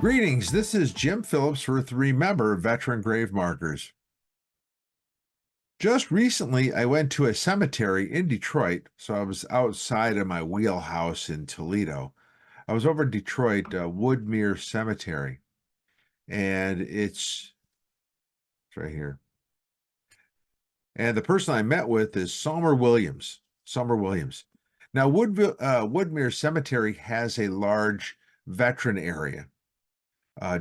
Greetings, this is Jim Phillips with Remember Veteran Grave Markers. Just recently, I went to a cemetery in Detroit, so I was outside of my wheelhouse in Toledo. I was over in Detroit, Woodmere Cemetery, and it's right here. And the person I met with is Summer Williams. Now, Woodmere Cemetery has a large veteran area.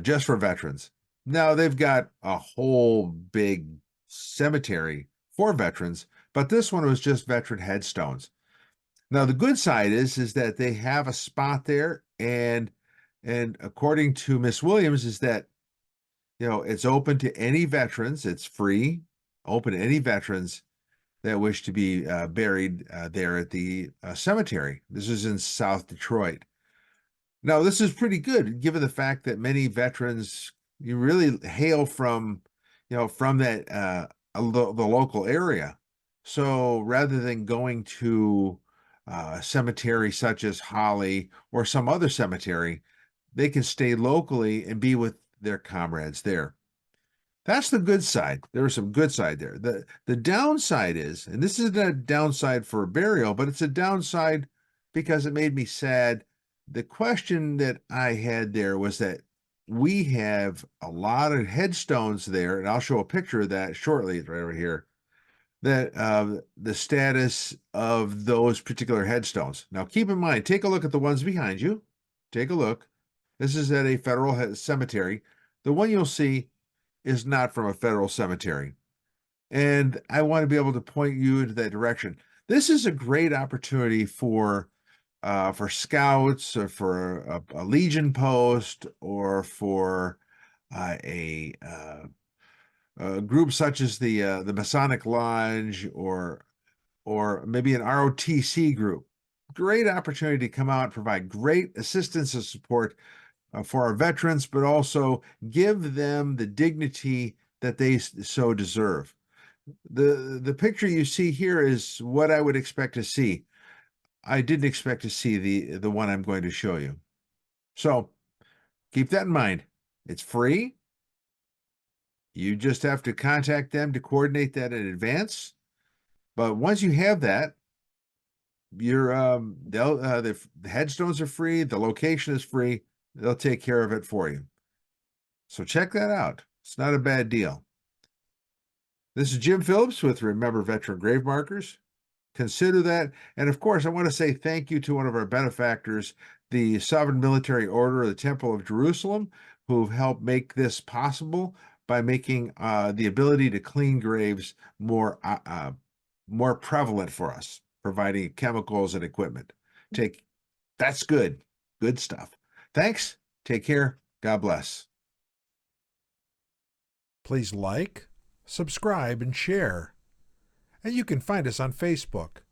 Just for veterans. Now they've got a whole big cemetery for veterans, but this one was just veteran headstones. Now the good side is that they have a spot there, and according to Miss Williams, is that it's open to any veterans. It's free, open to any veterans that wish to be buried there at the cemetery. This is in South Detroit. Now, this is pretty good, given the fact that many veterans you really hail from, from that the local area. So rather than going to a cemetery such as Holly or some other cemetery, they can stay locally and be with their comrades there. That's the good side. There's some good side there. The downside is, and this isn't a downside for a burial, but it's a downside because it made me sad. The question that I had there was that we have a lot of headstones there, and I'll show a picture of that shortly, right over here, that the status of those particular headstones. Now, keep in mind, take a look at the ones behind you. Take a look. This is at a federal cemetery. The one you'll see is not from a federal cemetery. And I want to be able to point you into that direction. This is a great opportunity for scouts, or for a Legion post, or for a group such as the Masonic Lodge, or maybe an ROTC group. Great opportunity to come out and provide great assistance and support for our veterans, but also give them the dignity that they so deserve. The picture you see here is what I would expect to see. I didn't expect to see the one I'm going to show you. So keep that in mind. It's free. You just have to contact them to coordinate that in advance. But once you have that, the headstones are free, the location is free, they'll take care of it for you. So check that out. It's not a bad deal. This is Jim Phillips with Remember Veteran Grave Markers. Consider that. And of course, I want to say thank you to one of our benefactors, the Sovereign Military Order of the Temple of Jerusalem, who've helped make this possible by making the ability to clean graves more prevalent for us, providing chemicals and equipment. That's good. Good stuff. Thanks. Take care. God bless. Please like, subscribe, and share. And you can find us on Facebook.